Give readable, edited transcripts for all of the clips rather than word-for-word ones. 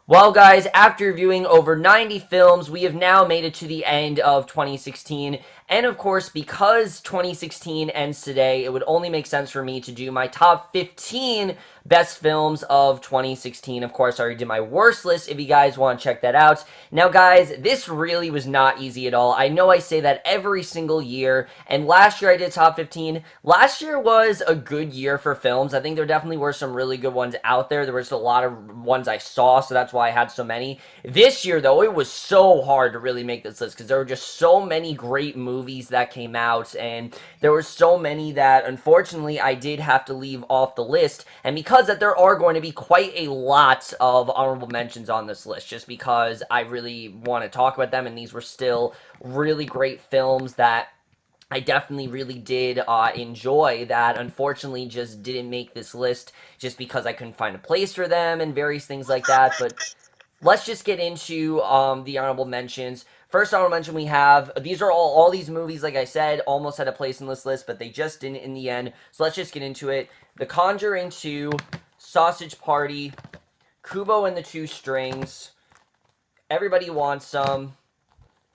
Well, guys, after reviewing over 90 films, we have now made it to the end of 2016. And of course, because 2016 ends today, it would only make sense for me to do my top 15 best films of 2016. Of course, I already did my worst list if you guys want to check that out. Now, guys, this really was not easy at all. I know I say that every single year, and last year I did top 15. Last year was a good year for films. I think there definitely were some really good ones out there. There was a lot of ones I saw, so that's why I had so many. This year, though, it was so hard to really make this list because there were just so many great movies that came out, and there were so many that, unfortunately, I did have to leave off the list. And because that there are going to be quite a lot of honorable mentions on this list, just because I really want to talk about them, and these were still really great films that I definitely really did enjoy, that unfortunately just didn't make this list just because I couldn't find a place for them and various things like that. But let's just get into the honorable mentions. First honorable mention we have, these are all these movies, like I said, almost had a place in this list, but they just didn't in the end. So let's just get into it. The Conjuring 2, Sausage Party, Kubo and the Two Strings, Everybody Wants Some,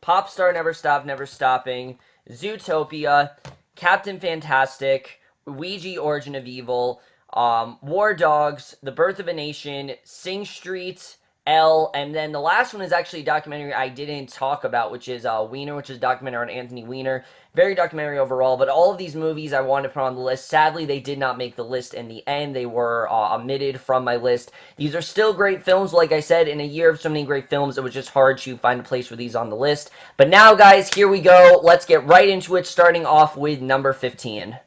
Popstar Never Stop, Never Stopping, Zootopia, Captain Fantastic, Ouija Origin of Evil, War Dogs, The Birth of a Nation, Sing Street, Elle, and then the last one is actually a documentary I didn't talk about, which is Weiner, which is a documentary on Anthony Weiner. Very documentary overall, but all of these movies I wanted to put on the list. Sadly, they did not make the list in the end. They were omitted from my list. These are still great films. Like I said, in a year of so many great films, it was just hard to find a place for these on the list. But now, guys, here we go. Let's get right into it, starting off with number 15.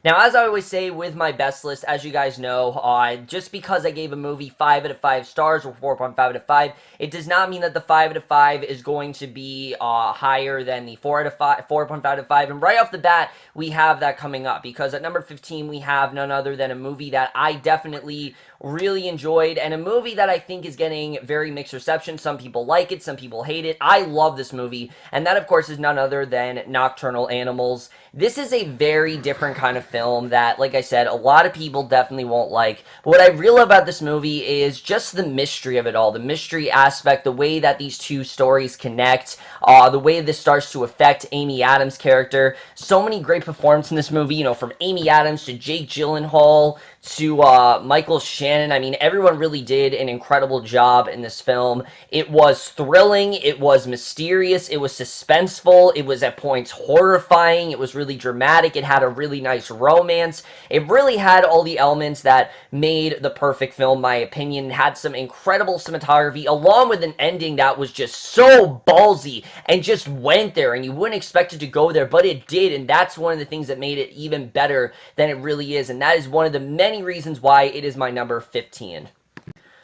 Now, as I always say with my best list, as you guys know, just because I gave a movie 5 out of 5 stars or 4.5 out of 5, it does not mean that the 5 out of 5 is going to be higher than the 4 out of 5, 4.5 out of 5. And right off the bat, we have that coming up because at number 15, we have none other than a movie that I definitely really enjoyed, and a movie that I think is getting very mixed reception. Some people like it, some people hate it. I love this movie, and that, of course, is none other than Nocturnal Animals. This is a very different kind of film that, like I said, a lot of people definitely won't like. But what I really love about this movie is just the mystery of it all, the mystery aspect, the way that these two stories connect, the way this starts to affect Amy Adams' character. So many great performances in this movie, you know, from Amy Adams to Jake Gyllenhaal to Michael Shannon. I mean, everyone really did an incredible job in this film. It was thrilling, it was mysterious, it was suspenseful, it was at points horrifying, it was really dramatic, it had a really nice romance. It really had all the elements that made the perfect film, in my opinion. It had some incredible cinematography, along with an ending that was just so ballsy and just went there, and you wouldn't expect it to go there, but it did, and that's one of the things that made it even better than it really is, and that is one of the many reasons why it is my number 15.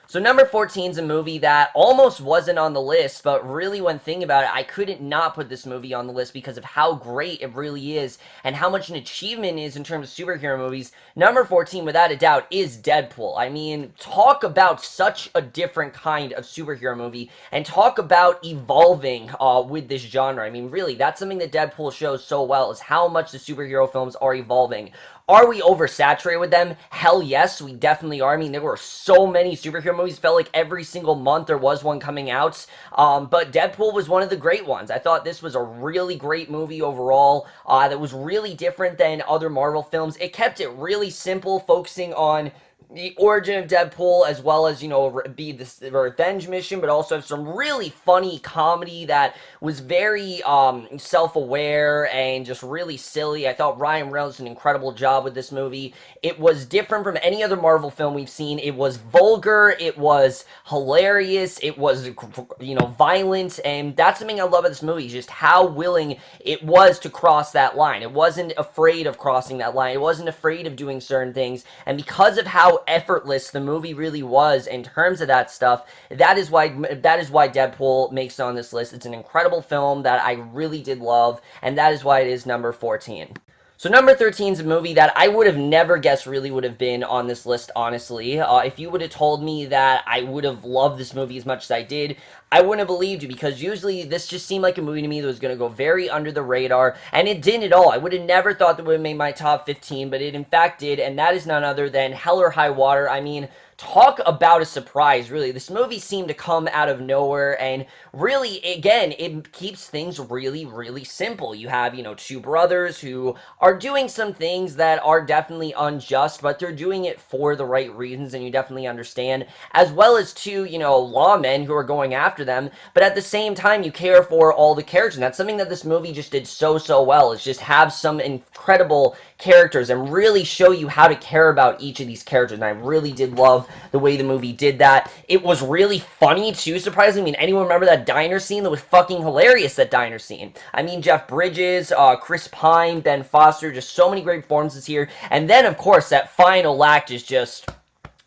So number 14 is a movie that almost wasn't on the list, but really when thinking about it, I couldn't not put this movie on the list because of how great it really is and how much an achievement is in terms of superhero movies. Number 14, without a doubt, is Deadpool. I mean, talk about such a different kind of superhero movie, and talk about evolving with this genre. I mean, really, that's something that Deadpool shows so well, is how much the superhero films are evolving. Are we oversaturated with them? Hell yes, we definitely are. I mean, there were so many superhero movies. Felt like every single month there was one coming out. But Deadpool was one of the great ones. I thought this was a really great movie overall that was really different than other Marvel films. It kept it really simple, focusing on the origin of Deadpool, as well as, you know, be this revenge mission, but also have some really funny comedy that was very self-aware and just really silly. I thought Ryan Reynolds did an incredible job with this movie. It was different from any other Marvel film we've seen. It was vulgar, it was hilarious, it was, you know, violent, and that's something I love about this movie, just how willing it was to cross that line. It wasn't afraid of crossing that line. It wasn't afraid of doing certain things, and because of how effortless the movie really was in terms of that stuff, that is why Deadpool makes it on this list. It's an incredible film that I really did love, and that is why it is number 14. So number 13 is a movie that I would have never guessed really would have been on this list, honestly. If you would have told me that I would have loved this movie as much as I did, I wouldn't have believed you, because usually this just seemed like a movie to me that was going to go very under the radar, and it didn't at all. I would have never thought that would have made my top 15, but it in fact did, and that is none other than Hell or High Water. I mean, talk about a surprise, really. This movie seemed to come out of nowhere, and really, again, it keeps things really, really simple. You have, two brothers who are doing some things that are definitely unjust, but they're doing it for the right reasons, and you definitely understand, as well as two, lawmen who are going after them, but at the same time, you care for all the characters, and that's something that this movie just did so, so well, is just have some incredible characters and really show you how to care about each of these characters, and I really did love the way the movie did that. It was really funny, too, surprisingly. I mean, anyone remember that diner scene? That was fucking hilarious, that diner scene. I mean, Jeff Bridges, Chris Pine, Ben Foster, just so many great performances here, and then, of course, that final act is just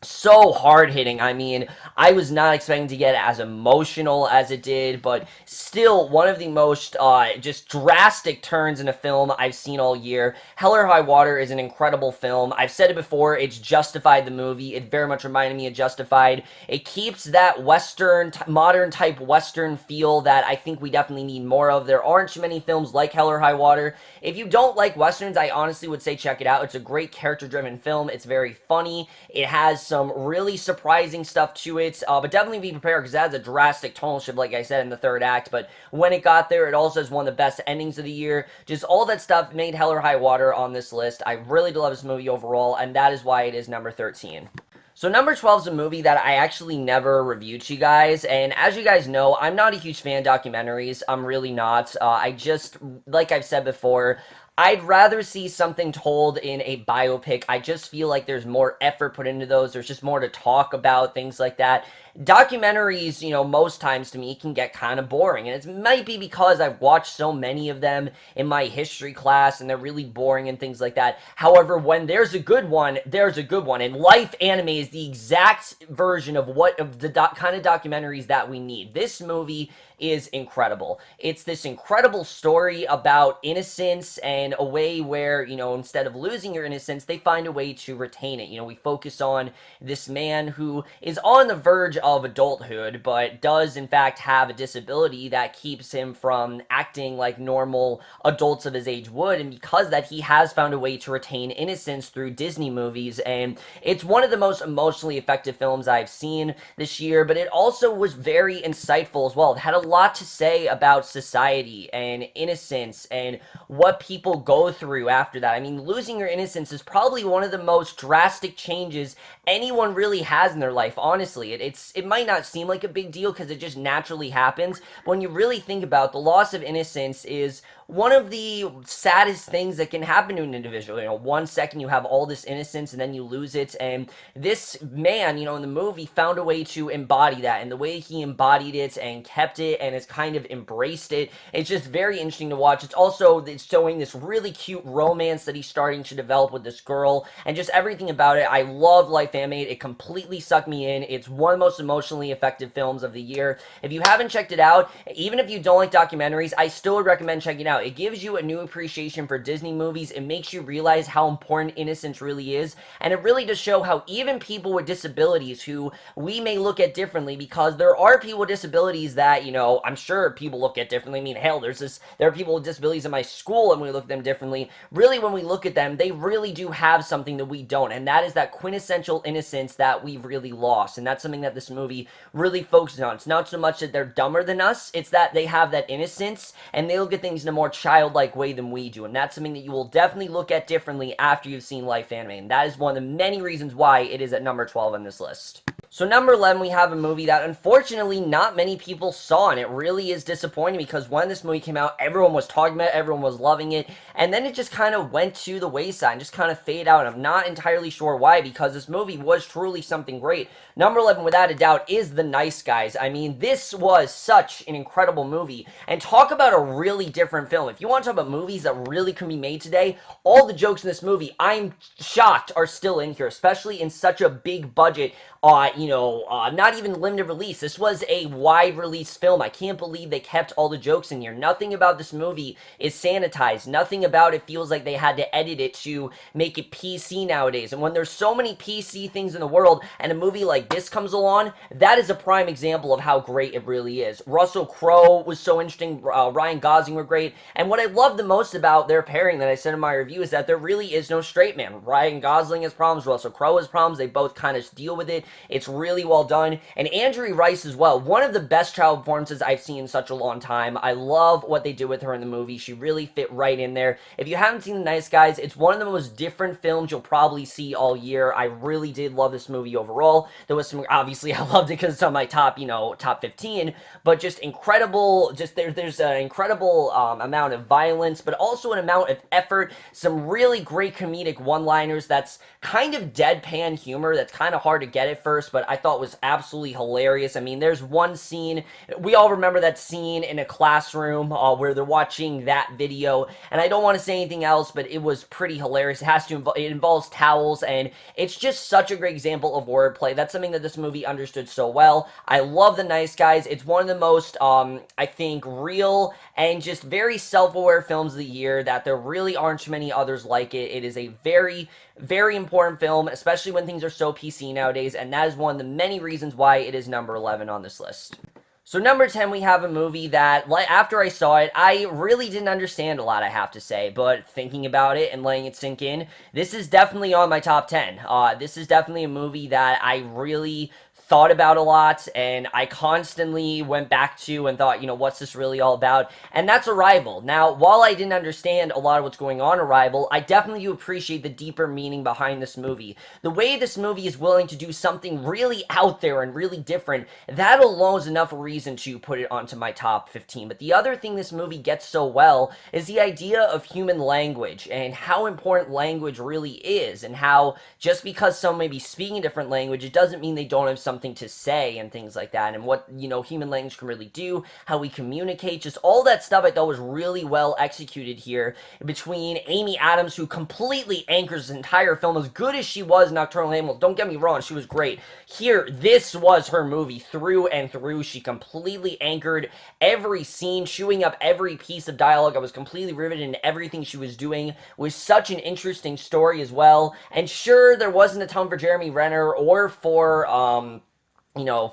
so hard-hitting. I mean, I was not expecting to get as emotional as it did, but still one of the most just drastic turns in a film I've seen all year. Hell or High Water is an incredible film. I've said it before, it's Justified the movie. It very much reminded me of Justified. It keeps that Western, modern-type Western feel that I think we definitely need more of. There aren't too many films like Hell or High Water. If you don't like Westerns, I honestly would say check it out. It's a great character-driven film. It's very funny. It has some really surprising stuff to it, but definitely be prepared, because it has a drastic tonal shift, like I said, in the third act, but when it got there, it also has one of the best endings of the year. Just all that stuff made Hell or High Water on this list. I really do love this movie overall, and that is why it is number 13. So number 12 is a movie that I actually never reviewed to you guys, and as you guys know, I'm not a huge fan of documentaries. I'm really not. I just, like I've said before, I'd rather see something told in a biopic. I just feel like there's more effort put into those. There's just more to talk about, things like that. Documentaries, most times to me can get kind of boring, and it might be because I've watched so many of them in my history class, and they're really boring and things like that. However, when there's a good one, there's a good one, and Life Anime is the exact version of the kind of documentaries that we need. This movie is incredible. It's this incredible story about innocence and a way where, instead of losing your innocence, they find a way to retain it. We focus on this man who is on the verge of adulthood, but does in fact have a disability that keeps him from acting like normal adults of his age would, and because that, he has found a way to retain innocence through Disney movies, and it's one of the most emotionally effective films I've seen this year, but it also was very insightful as well. It had a lot to say about society and innocence and what people go through after that. I mean, losing your innocence is probably one of the most drastic changes anyone really has in their life, honestly. It might not seem like a big deal because it just naturally happens, but when you really think about it, the loss of innocence is one of the saddest things that can happen to an individual. 1 second you have all this innocence and then you lose it, and this man, in the movie found a way to embody that, and the way he embodied it and kept it and has kind of embraced it, it's just very interesting to watch. It's showing this really cute romance that he's starting to develop with this girl, and just everything about it. I love Life Animated. It completely sucked me in. It's one of the most emotionally effective films of the year. If you haven't checked it out, even if you don't like documentaries, I still would recommend checking it out. It gives you a new appreciation for Disney movies. It makes you realize how important innocence really is, and it really does show how even people with disabilities, who we may look at differently, because there are people with disabilities that, I'm sure people look at differently. I mean, hell, there are people with disabilities in my school, and we look at them differently. Really, when we look at them, they really do have something that we don't, and that is that quintessential innocence that we've really lost, and that's something that this movie really focuses on. It's not so much that they're dumber than us, it's that they have that innocence, and they look at things in a more childlike way than we do, and that's something that you will definitely look at differently after you've seen Life Anime, and that is one of the many reasons why it is at number 12 on this list. So number 11, we have a movie that unfortunately not many people saw, and it really is disappointing because when this movie came out, everyone was talking about it, everyone was loving it, and then it just kind of went to the wayside and just kind of faded out, and I'm not entirely sure why, because this movie was truly something great. Number 11, without a doubt, is The Nice Guys. I mean, this was such an incredible movie, and talk about a really different film. If you want to talk about movies that really can be made today, all the jokes in this movie, I'm shocked, are still in here, especially in such a big budget not even limited release. This was a wide release film. I can't believe they kept all the jokes in here. Nothing about this movie is sanitized. Nothing about it feels like they had to edit it to make it PC nowadays. And when there's so many PC things in the world and a movie like this comes along, that is a prime example of how great it really is. Russell Crowe was so interesting. Ryan Gosling were great. And what I love the most about their pairing that I said in my review is that there really is no straight man. Ryan Gosling has problems. Russell Crowe has problems. They both kind of deal with it. It's really well done. And Andrea Rice as well. One of the best child performances I've seen in such a long time. I love what they did with her in the movie. She really fit right in there. If you haven't seen The Nice Guys, it's one of the most different films you'll probably see all year. I really did love this movie overall. There was some, obviously I loved it because it's on my top, top 15, but just incredible, there's an incredible amount of violence, but also an amount of effort, some really great comedic one-liners that's kind of deadpan humor that's kind of hard to get at first, but I thought was absolutely hilarious. I mean, there's one scene, we all remember that scene in a classroom where they're watching that video, and I don't want to say anything else, but it was pretty hilarious. It involves towels, and it's just such a great example of wordplay. That's something that this movie understood so well. I love The Nice Guys. It's one of the most, I think, real and just very self-aware films of the year that there really aren't too many others like it. It is a very, very important film, especially when things are so PC nowadays, and that is one of the many reasons why it is number 11 on this list. So number 10, we have a movie that, after I saw it, I really didn't understand a lot, I have to say, but thinking about it and letting it sink in, this is definitely on my top 10. This is definitely a movie that I really thought about a lot, and I constantly went back to and thought, what's this really all about? And that's Arrival. Now, while I didn't understand a lot of what's going on in Arrival, I definitely do appreciate the deeper meaning behind this movie. The way this movie is willing to do something really out there and really different, that alone is enough reason to put it onto my top 15. But the other thing this movie gets so well is the idea of human language and how important language really is, and how just because someone may be speaking a different language, it doesn't mean they don't have something to say and things like that, and what human language can really do, how we communicate, just all that stuff I thought was really well executed here between Amy Adams, who completely anchors the entire film, as good as she was in Nocturnal Animals. Don't get me wrong, she was great. Here, this was her movie through and through. She completely anchored every scene, chewing up every piece of dialogue. I was completely riveted in everything she was doing. It was such an interesting story as well. And sure, there wasn't a ton for Jeremy Renner or for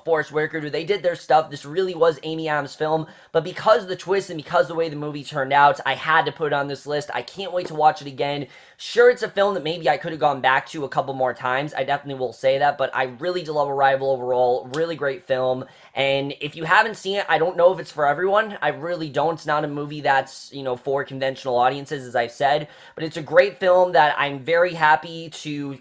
Forrest Whitaker. They did their stuff. This really was Amy Adams' film, but because of the twist and because of the way the movie turned out, I had to put it on this list. I can't wait to watch it again. Sure, it's a film that maybe I could have gone back to a couple more times. I definitely will say that, but I really do love Arrival overall. Really great film, and if you haven't seen it, I don't know if it's for everyone. I really don't. It's not a movie that's, for conventional audiences, as I've said, but it's a great film that I'm very happy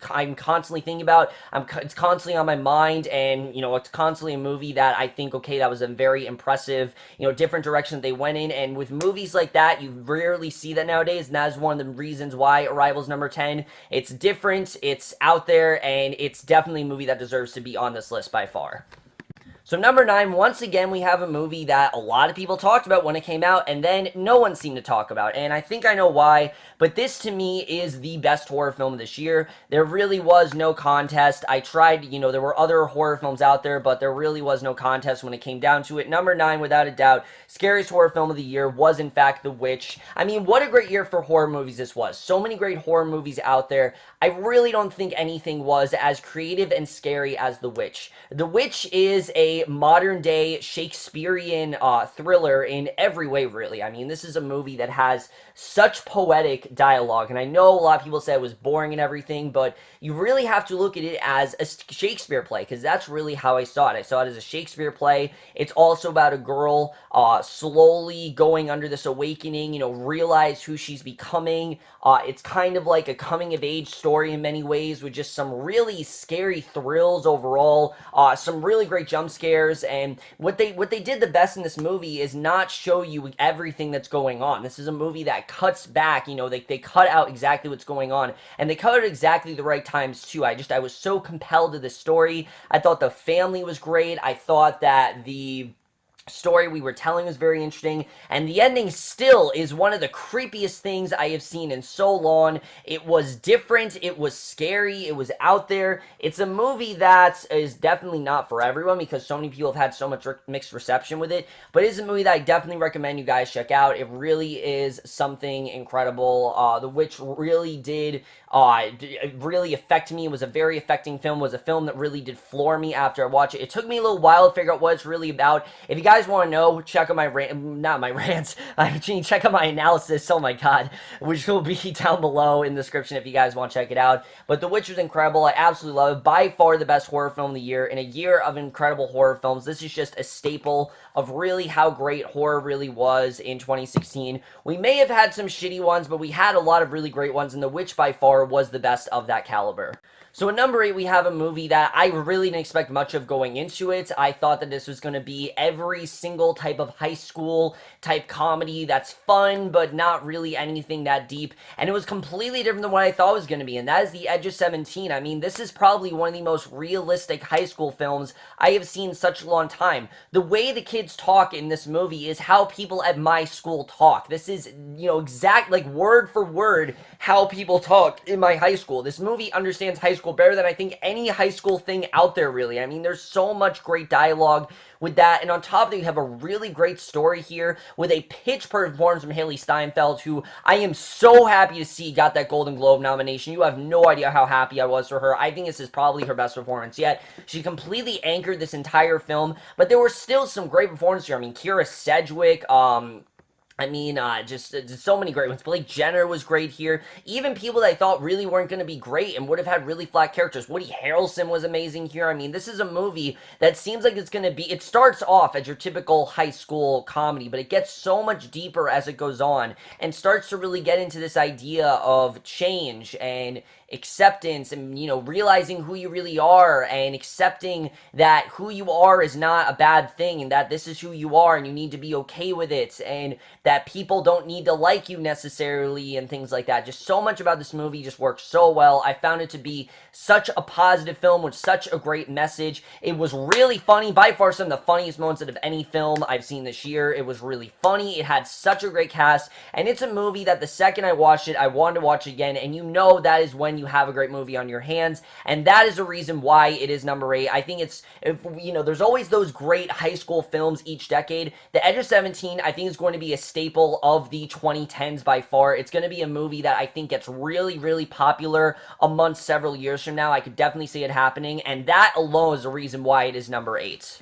I'm constantly thinking about. It's constantly on my mind, and, it's constantly a movie that I think, okay, that was a very impressive, different direction that they went in, and with movies like that, you rarely see that nowadays, and that is one of the reasons why Arrival's number 10. It's different, it's out there, and it's definitely a movie that deserves to be on this list by far. So number 9, once again, we have a movie that a lot of people talked about when it came out, and then no one seemed to talk about, and I think I know why, but this to me is the best horror film of this year. There really was no contest. I tried, there were other horror films out there, but there really was no contest when it came down to it. Number 9, without a doubt, scariest horror film of the year was in fact The Witch. I mean, what a great year for horror movies this was. So many great horror movies out there. I really don't think anything was as creative and scary as The Witch. The Witch is a modern day Shakespearean thriller in every way, really. I mean, this is a movie that has such poetic dialogue, and I know a lot of people say it was boring and everything, but you really have to look at it as a Shakespeare play, because that's really how I saw it. I saw it as a Shakespeare play. It's also about a girl slowly going under this awakening, realize who she's becoming. It's kind of like a coming-of-age story in many ways, with just some really scary thrills overall, some really great jump scares, and what they did the best in this movie is not show you everything that's going on. This is a movie that cuts back, they cut out exactly what's going on, and they cut it exactly the right times too. I was so compelled to this story. I thought the family was great. I thought that the story we were telling was very interesting, and the ending still is one of the creepiest things I have seen in so long. It was different, it was scary, it was out there. It's a movie that is definitely not for everyone because so many people have had so much mixed reception with it, but it is a movie that I definitely recommend you guys check out. It really is something incredible. The Witch really did really affect me. It was a very affecting film. It was a film that really did floor me after I watched it. It took me a little while to figure out what it's really about. If you guys want to know, check out my not my rants, check out my analysis, oh my god, which will be down below in the description if you guys want to check it out. But The Witch was incredible. I absolutely love it. By far the best horror film of the year. In a year of incredible horror films, this is just a staple of really how great horror really was in 2016. We may have had some shitty ones, but we had a lot of really great ones, and The Witch by far was the best of that caliber. So at number 8, we have a movie that I really didn't expect much of going into it. I thought that this was going to be every single type of high school type comedy that's fun, but not really anything that deep. And it was completely different than what I thought it was going to be, and that is The Edge of 17. I mean, this is probably one of the most realistic high school films I have seen in such a long time. The way the kids talk in this movie is how people at my school talk. This is, exact, like word for word, how people talk in my high school. This movie understands high school better than I think any high school thing out there, really. I mean, there's so much great dialogue with that, and on top of it, you have a really great story here with a pitch-perfect performance from Hailee Steinfeld, who I am so happy to see got that Golden Globe nomination. You have no idea how happy I was for her. I think this is probably her best performance yet. She completely anchored this entire film, but there were still some great performances here. I mean, Kira Sedgwick, just so many great ones. Blake Jenner was great here. Even people that I thought really weren't going to be great and would have had really flat characters. Woody Harrelson was amazing here. I mean, this is a movie that seems like it's going to be... It starts off as your typical high school comedy, but it gets so much deeper as it goes on and starts to really get into this idea of change and acceptance and, realizing who you really are and accepting that who you are is not a bad thing and that this is who you are and you need to be okay with it and that people don't need to like you necessarily and things like that. Just so much about this movie just works so well. I found it to be such a positive film with such a great message. It was really funny. By far some of the funniest moments out of any film I've seen this year. It was really funny. It had such a great cast, and it's a movie that the second I watched it, I wanted to watch it again, and that is when you have a great movie on your hands, and that is a reason why it is number 8. I think it's, there's always those great high school films each decade. The Edge of 17, I think, is going to be a staple of the 2010s by far. It's going to be a movie that I think gets really, really popular amongst several years from now. I could definitely see it happening, and that alone is a reason why it is number 8.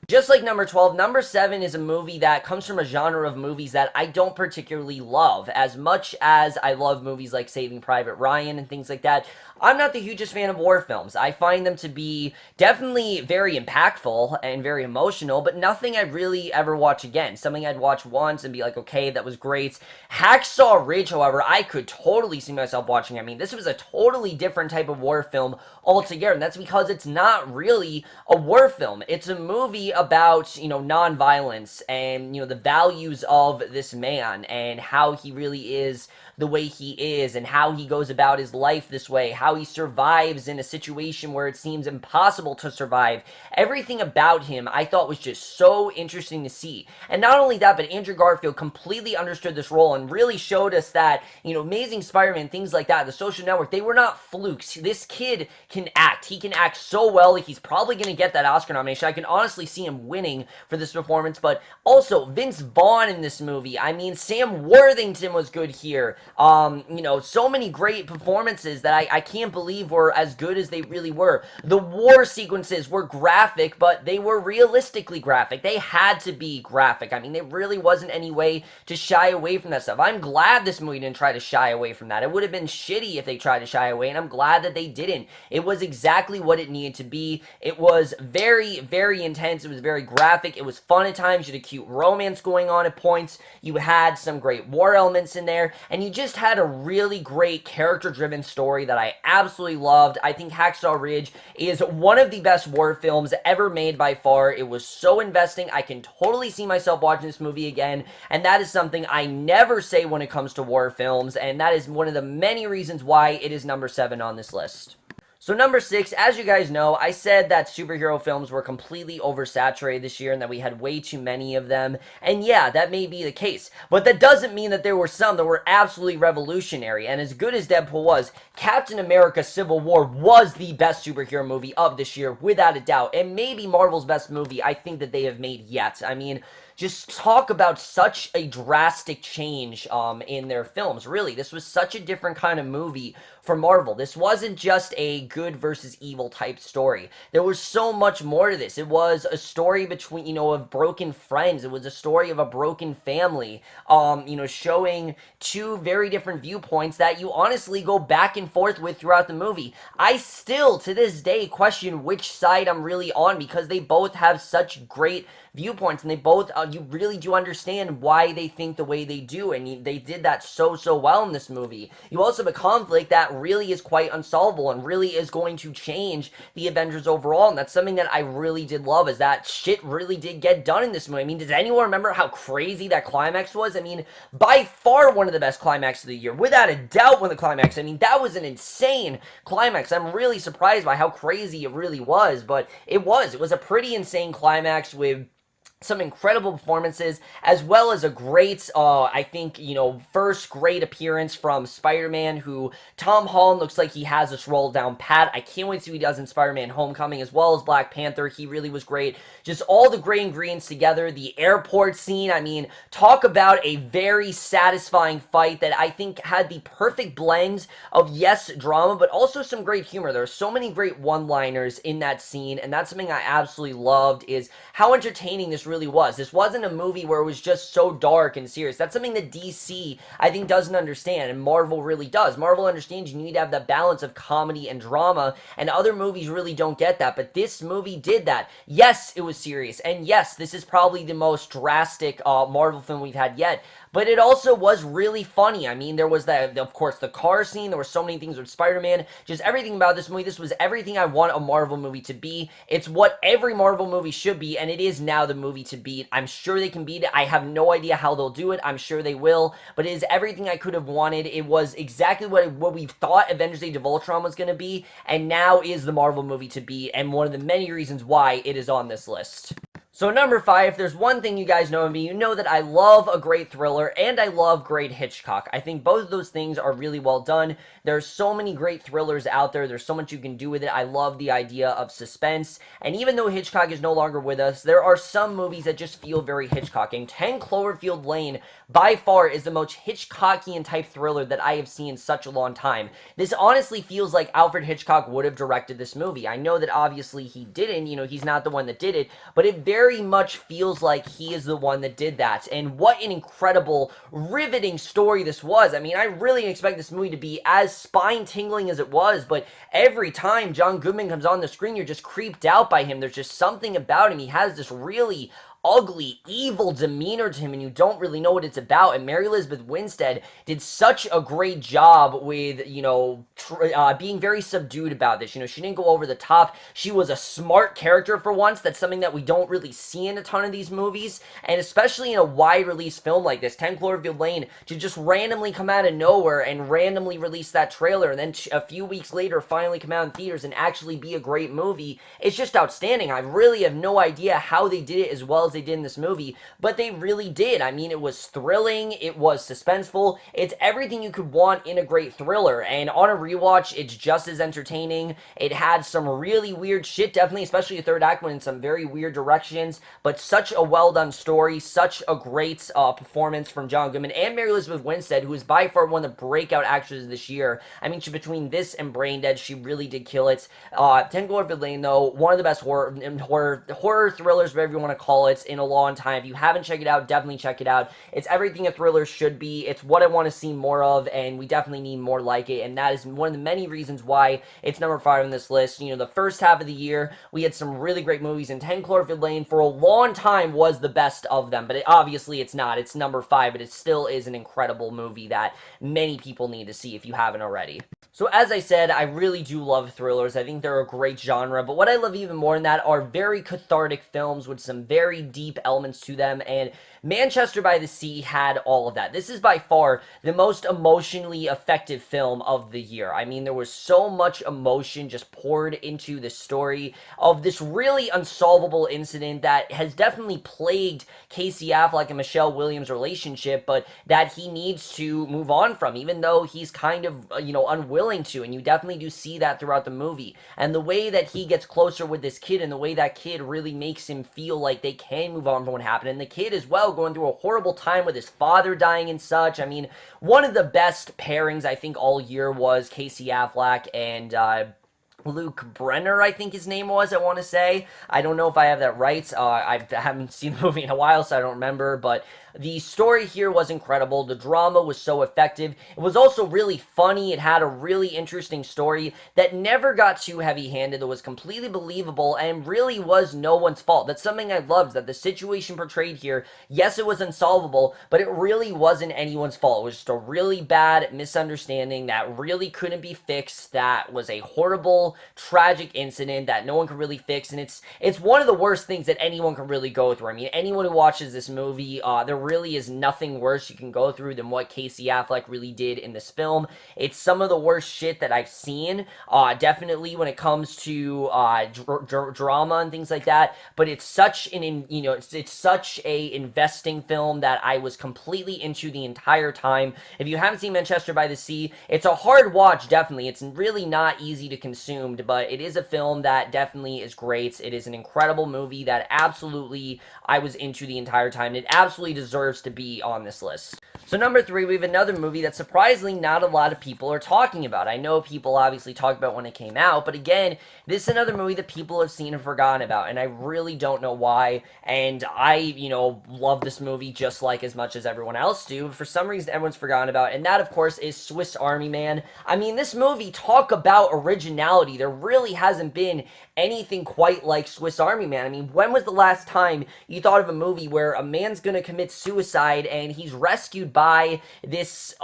Just like number 12, number 7 is a movie that comes from a genre of movies that I don't particularly love. As much as I love movies like Saving Private Ryan and things like that, I'm not the hugest fan of war films. I find them to be definitely very impactful and very emotional, but nothing I'd really ever watch again. Something I'd watch once and be like, okay, that was great. Hacksaw Ridge, however, I could totally see myself watching. I mean, this was a totally different type of war film altogether, and that's because it's not really a war film. It's a movie about, nonviolence and, the values of this man and how he really is the way he is and how he goes about his life this way, how he survives in a situation where it seems impossible to survive. Everything about him I thought was just so interesting to see. And not only that, but Andrew Garfield completely understood this role and really showed us that, Amazing Spider-Man, things like that, The Social Network, they were not flukes. This kid can act. He can act so well that he's probably going to get that Oscar nomination. I can honestly see him winning for this performance, but also Vince Vaughn in this movie. I mean, Sam Worthington was good here. So many great performances that I can't believe were as good as they really were. The war sequences were graphic, but they were realistically graphic. They had to be graphic. I mean, there really wasn't any way to shy away from that stuff. I'm glad this movie didn't try to shy away from that. It would have been shitty if they tried to shy away, and I'm glad that they didn't. It was exactly what it needed to be. It was very, very intense. It was very graphic. It was fun at times. You had a cute romance going on at points. You had some great war elements in there, and you just had a really great character-driven story that I absolutely loved. I think Hacksaw Ridge is one of the best war films ever made by far. It was so investing. I can totally see myself watching this movie again, and that is something I never say when it comes to war films, and that is one of the many reasons why it is number 7 on this list. So number 6, as you guys know, I said that superhero films were completely oversaturated this year and that we had way too many of them. And yeah, that may be the case. But that doesn't mean that there were some that were absolutely revolutionary. And as good as Deadpool was, Captain America Civil War was the best superhero movie of this year, without a doubt. And maybe Marvel's best movie I think that they have made yet. I mean, just talk about such a drastic change in their films. Really, this was such a different kind of movie for Marvel. This wasn't just a good versus evil type story. There was so much more to this. It was a story between, of broken friends. It was a story of a broken family, showing two very different viewpoints that you honestly go back and forth with throughout the movie. I still, to this day, question which side I'm really on because they both have such great viewpoints and they both you really do understand why they think the way they do, and they did that so well in this movie. You also have a conflict that really is quite unsolvable and really is going to change the Avengers overall, and that's something that I really did love, is that shit really did get done in this movie. I mean, does anyone remember how crazy that climax was? I mean, by far one of the best climaxes of the year, without a doubt one of the climax. I mean, that was an insane climax. I'm really surprised by how crazy it really was, but it was a pretty insane climax with some incredible performances, as well as a great, I think, first great appearance from Spider-Man, who Tom Holland looks like he has this role down pat. I can't wait to see what he does in Spider-Man Homecoming, as well as Black Panther. He really was great. Just all the great ingredients together. The airport scene, I mean, talk about a very satisfying fight that I think had the perfect blend of, yes, drama, but also some great humor. There are so many great one-liners in that scene, and that's something I absolutely loved, is how entertaining this really was. This wasn't a movie where it was just so dark and serious. That's something that DC, I think, doesn't understand, and Marvel really does. Marvel understands you need to have that balance of comedy and drama, and other movies really don't get that, but this movie did that. Yes, it was serious, and yes, this is probably the most drastic Marvel film we've had yet, but it also was really funny. I mean, there was that, of course, the car scene. There were so many things with Spider-Man. Just everything about this movie. This was everything I want a Marvel movie to be. It's what every Marvel movie should be, and it is now the movie to beat. I'm sure they can beat it. I have no idea how they'll do it. I'm sure they will, but it is everything I could have wanted. It was exactly what we thought Avengers Age of Ultron was going to be, and now is the Marvel movie to be, and one of the many reasons why it is on this list. So number 5, if there's one thing you guys know of me, you know that I love a great thriller and I love great Hitchcock. I think both of those things are really well done. There's so many great thrillers out there. There's so much you can do with it. I love the idea of suspense. And even though Hitchcock is no longer with us, there are some movies that just feel very Hitchcocking. 10 Cloverfield Lane, by far, is the most Hitchcockian type thriller that I have seen in such a long time. This honestly feels like Alfred Hitchcock would have directed this movie. I know that obviously he didn't, he's not the one that did it, but it very much feels like he is the one that did that. And what an incredible, riveting story this was. I mean, I really didn't expect this movie to be as spine-tingling as it was, but every time John Goodman comes on the screen, you're just creeped out by him. There's just something about him. He has this really ugly, evil demeanor to him, and you don't really know what it's about. And Mary Elizabeth Winstead did such a great job with, being very subdued about this. She didn't go over the top. She was a smart character for once. That's something that we don't really see in a ton of these movies, and especially in a wide-release film like this, 10 Cloverfield Lane, to just randomly come out of nowhere and randomly release that trailer, and then a few weeks later finally come out in theaters and actually be a great movie. It's just outstanding. I really have no idea how they did it as well as they did in this movie, but they really did. I mean, it was thrilling, it was suspenseful, it's everything you could want in a great thriller, and on a rewatch, it's just as entertaining. It had some really weird shit, definitely, especially the third act went in some very weird directions, but such a well-done story, such a great performance from John Goodman and Mary Elizabeth Winstead, who is by far one of the breakout actresses this year. I mean, between this and Braindead, she really did kill it. 10 Cloverfield Lane, though, one of the best horror thrillers, whatever you want to call it, in a long time. If you haven't checked it out, definitely check it out. It's everything a thriller should be. It's what I want to see more of, and we definitely need more like it, and that is one of the many reasons why it's number 5 on this list. The first half of the year, we had some really great movies, and 10 Cloverfield Lane for a long time was the best of them, but obviously it's not. It's number 5, but it still is an incredible movie that many people need to see if you haven't already. So as I said, I really do love thrillers. I think they're a great genre, but what I love even more than that are very cathartic films with some very deep elements to them, and Manchester by the Sea had all of that. This is by far the most emotionally effective film of the year. I mean, there was so much emotion just poured into the story of this really unsolvable incident that has definitely plagued Casey Affleck and Michelle Williams' relationship, but that he needs to move on from, even though he's kind of, unwilling to. And you definitely do see that throughout the movie. And the way that he gets closer with this kid and the way that kid really makes him feel like they can move on from what happened. And the kid as well going through a horrible time with his father dying and such. I mean, one of the best pairings I think all year was Casey Affleck and Luke Brenner, I think his name was, I want to say. I don't know if I have that right. I haven't seen the movie in a while, so I don't remember, but the story here was incredible. The drama was so effective. It was also really funny. It had a really interesting story that never got too heavy-handed, that was completely believable, and really was no one's fault. That's something I loved, that the situation portrayed here, yes, it was unsolvable, but it really wasn't anyone's fault. It was just a really bad misunderstanding that really couldn't be fixed, that was a horrible, tragic incident that no one could really fix, and it's one of the worst things that anyone can really go through. I mean, anyone who watches this movie, there really is nothing worse you can go through than what Casey Affleck really did in this film. It's some of the worst shit that I've seen, definitely when it comes to drama and things like that, but it's such it's such a investing film that I was completely into the entire time. If you haven't seen Manchester by the Sea, it's a hard watch, definitely. It's really not easy to consume, but it is a film that definitely is great. It is an incredible movie that absolutely I was into the entire time. It absolutely deserves to be on this list. So number 3, we have another movie that surprisingly not a lot of people are talking about. I know people obviously talked about when it came out, but again, this is another movie that people have seen and forgotten about, and I really don't know why. And I, love this movie just like as much as everyone else do. For some reason, everyone's forgotten about it, and that, of course, is Swiss Army Man. I mean, this movie, talk about originality. There really hasn't been anything quite like Swiss Army Man. I mean, when was the last time you thought of a movie where a man's gonna commit suicide and he's rescued by this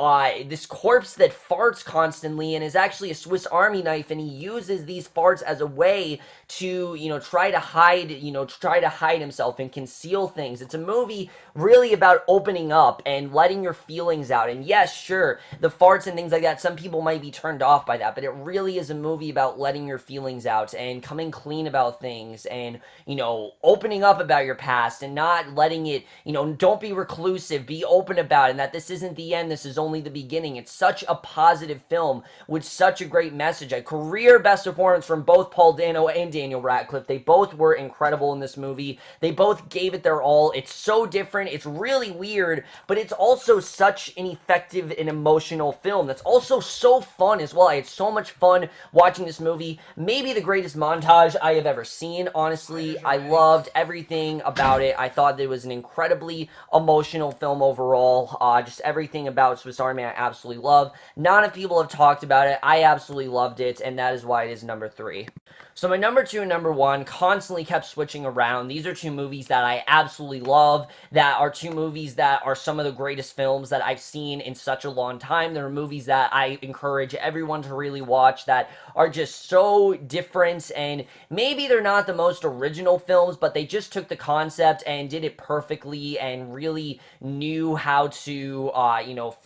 corpse that farts constantly and is actually a Swiss Army knife, and he uses these farts as a way to, try to hide himself and conceal things. It's a movie really about opening up and letting your feelings out. And yes, sure, the farts and things like that, some people might be turned off by that, but it really is a movie about letting your feelings out and coming clean about things and, opening up about your past and not letting it, don't be reclusive, be open about it, and that this isn't the end, this is only the beginning. It's such a positive film with such a great message. A career best performance from both Paul Dano and Daniel Radcliffe. They both were incredible in this movie. They both gave it their all. It's so different. It's really weird, but it's also such an effective and emotional film that's also so fun as well. I had so much fun watching this movie. Maybe the greatest montage I have ever seen, honestly. I loved everything about it. I thought it was an incredibly emotional film overall. Just everything about Swiss Army I absolutely love. Not enough people have talked about it. I absolutely loved it, and that is why it is number 3. So my number 2 and number 1 constantly kept switching around. These are two movies that I absolutely love, that are two movies that are some of the greatest films that I've seen in such a long time. They're movies that I encourage everyone to really watch, that are just so different, and maybe they're not the most original films, but they just took the concept and did it perfectly and really knew how to,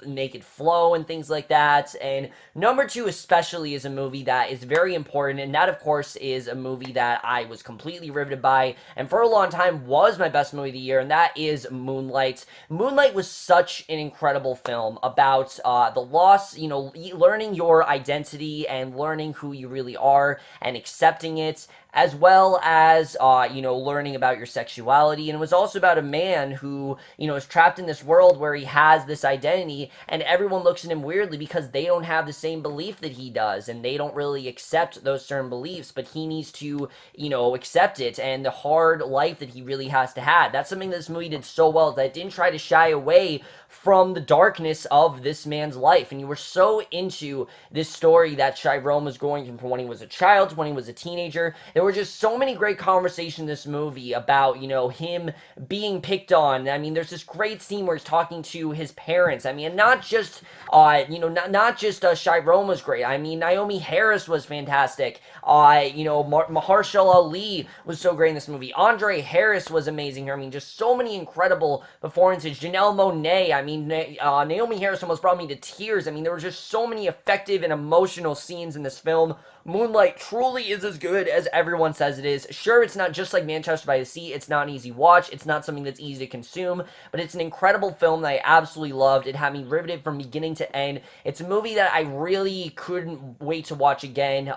make it flow and things like that. And number 2 especially is a movie that is very important, and that, of course, is a movie that I was completely riveted by, and for a long time was my best movie of the year, and that is Moonlight. Moonlight was such an incredible film about the loss, learning your identity and learning who you really are and accepting it, as well as, learning about your sexuality. And it was also about a man who, is trapped in this world where he has this identity, and everyone looks at him weirdly because they don't have the same belief that he does, and they don't really accept those certain beliefs, but he needs to, accept it, and the hard life that he really has to have. That's something that this movie did so well, that it didn't try to shy away from the darkness of this man's life, and you were so into this story that Chiron was going from when he was a child to when he was a teenager. There were just so many great conversations in this movie about, him being picked on. I mean, there's this great scene where he's talking to his parents. I mean, and not just, not just Chiron was great. I mean, Naomi Harris was fantastic. Mahershala Ali was so great in this movie. Andre Harris was amazing here. I mean, just so many incredible performances. Janelle Monáe, I mean, Naomi Harris almost brought me to tears. I mean, there were just so many effective and emotional scenes in this film. Moonlight truly is as good as everyone says it is. Sure, it's not just like Manchester by the Sea. It's not an easy watch. It's not something that's easy to consume, but it's an incredible film that I absolutely loved. It had me riveted from beginning to end. It's a movie that I really couldn't wait to watch again.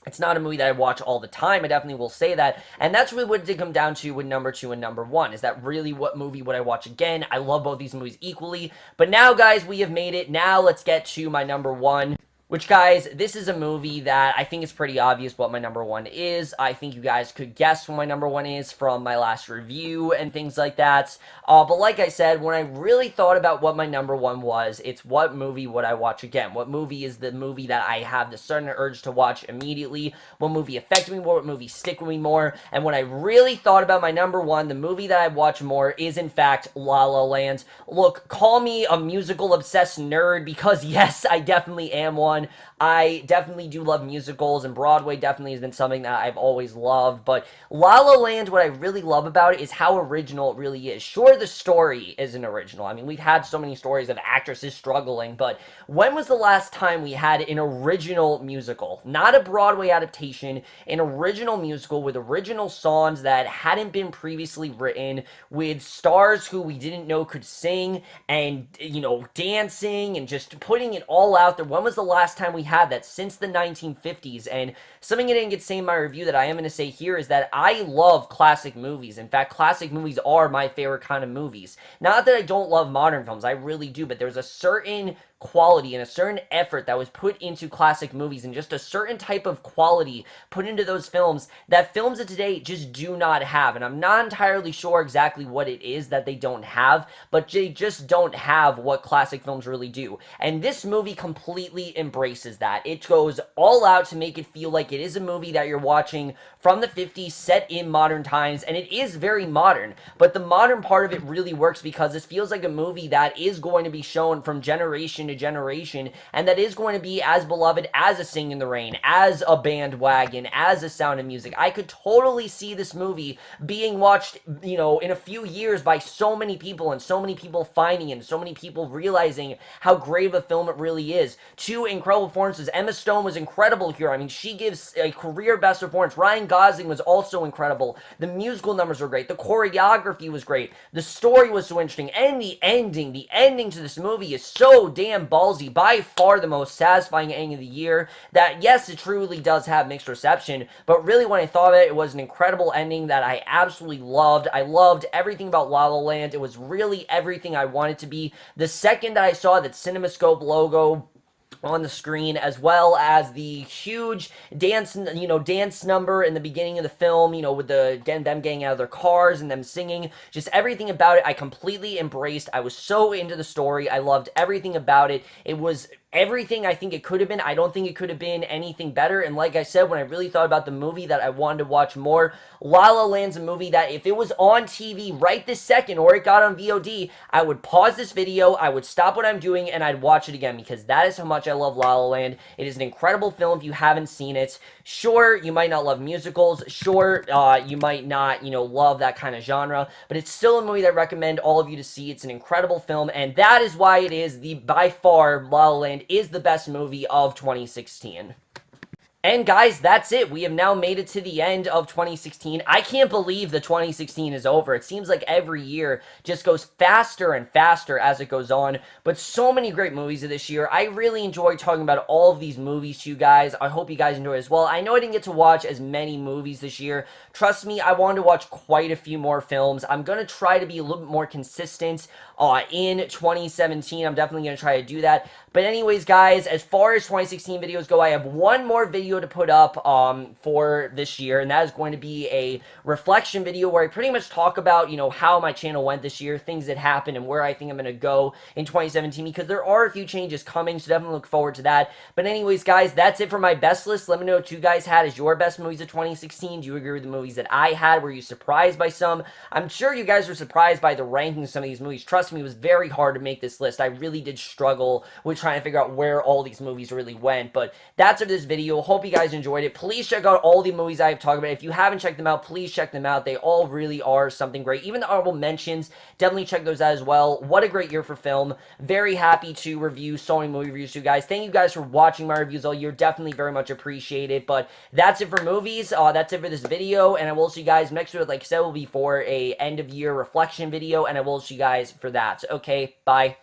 It's not a movie that I watch all the time. I definitely will say that. And that's really what it did come down to with number 2 and number 1. Is that really what movie would I watch again? I love both these movies equally. But now, guys, we have made it. Now let's get to my number 1. Which, guys, this is a movie that I think it's pretty obvious what my number 1 is. I think you guys could guess what my number 1 is from my last review and things like that. But like I said, when I really thought about what my number 1 was, it's what movie would I watch again? What movie is the movie that I have the sudden urge to watch immediately? What movie affected me more? What movie stick with me more? And when I really thought about my number 1, the movie that I watch more is, in fact, La La Land. Look, call me a musical-obsessed nerd because, yes, I definitely am one. I definitely do love musicals, and Broadway definitely has been something that I've always loved, but La La Land, what I really love about it is how original it really is. Sure, the story isn't original. I mean, we've had so many stories of actresses struggling, but when was the last time we had an original musical? Not a Broadway adaptation, an original musical with original songs that hadn't been previously written, with stars who we didn't know could sing, and, dancing, and just putting it all out there. When was the last time we had that? Since the 1950s. And something I didn't get to say in my review that I am going to say here is that I love classic movies. In fact, classic movies are my favorite kind of movies. Not that I don't love modern films, I really do, but there's a certain quality and a certain effort that was put into classic movies, and just a certain type of quality put into those films that films of today just do not have. And I'm not entirely sure exactly what it is that they don't have, but they just don't have what classic films really do. And this movie completely embraces that. It goes all out to make it feel like it is a movie that you're watching from the 50s set in modern times, and it is very modern, but the modern part of it really works because this feels like a movie that is going to be shown from generation to generation, and that is going to be as beloved as A Sing in the Rain, as A Bandwagon, as A Sound of Music. I could totally see this movie being watched, in a few years by so many people, and so many people finding it, and so many people realizing how great of a film it really is. 2 incredible performances. Emma Stone was incredible here. I mean, she gives a career best performance. Ryan Gosling was also incredible. The musical numbers were great. The choreography was great. The story was so interesting. And the ending to this movie is so damn ballsy. By far the most satisfying ending of the year. That, yes, it truly does have mixed reception, but really when I thought of it, it was an incredible ending that I absolutely loved. I loved everything about La La Land. It was really everything I wanted to be. The second that I saw that CinemaScope logo on the screen, as well as the huge dance number in the beginning of the film, with them getting out of their cars and them singing, just everything about it I completely embraced. I was so into the story. I loved everything about it. It was everything I think it could have been. I don't think it could have been anything better. And like I said, when I really thought about the movie that I wanted to watch more, La La Land's a movie that if it was on TV right this second, or it got on VOD, I would pause this video, I would stop what I'm doing, and I'd watch it again, because that is how much I love La La Land. It is an incredible film if you haven't seen it. Sure, you might not love musicals. Sure, you might not, love that kind of genre, but it's still a movie that I recommend all of you to see. It's an incredible film, and that is why it is by far, La La Land is the best movie of 2016. And guys, that's it. We have now made it to the end of 2016. I can't believe the 2016 is over. It seems like every year just goes faster and faster as it goes on. But so many great movies of this year. I really enjoyed talking about all of these movies to you guys. I hope you guys enjoyed as well. I know I didn't get to watch as many movies this year. Trust me, I wanted to watch quite a few more films. I'm going to try to be a little bit more consistent in 2017. I'm definitely going to try to do that. But anyways, guys, as far as 2016 videos go, I have one more video video to put up for this year, and that is going to be a reflection video where I pretty much talk about, you know, how my channel went this year, things that happened, and where I think I'm going to go in 2017, because there are a few changes coming, so definitely look forward to that. But anyways, guys, that's it for my best list. Let me know what you guys had as your best movies of 2016. Do you agree with the movies that I had? Were you surprised by some? I'm sure you guys were surprised by the ranking of some of these movies. Trust me, it was very hard to make this list. I really did struggle with trying to figure out where all these movies really went. But that's it for this video. Hope you guys enjoyed it. Please check out all the movies I've talked about. If you haven't checked them out, please check them out. They all really are something great. Even the honorable mentions, definitely check those out as well. What a great year for film. Very happy to review so many movie reviews to you guys. Thank you guys for watching my reviews all year. Definitely very much appreciate it. But that's it for movies. That's it for this video. And I will see you guys next week. Like I said, will be for a end of year reflection video. And I will see you guys for that. Okay, bye.